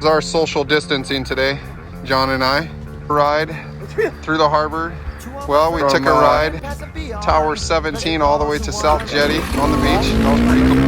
our social distancing today, John and I. Ride through the harbor. Well, we took a ride, Tower 17 all the way to South Jetty on the beach. That was pretty cool.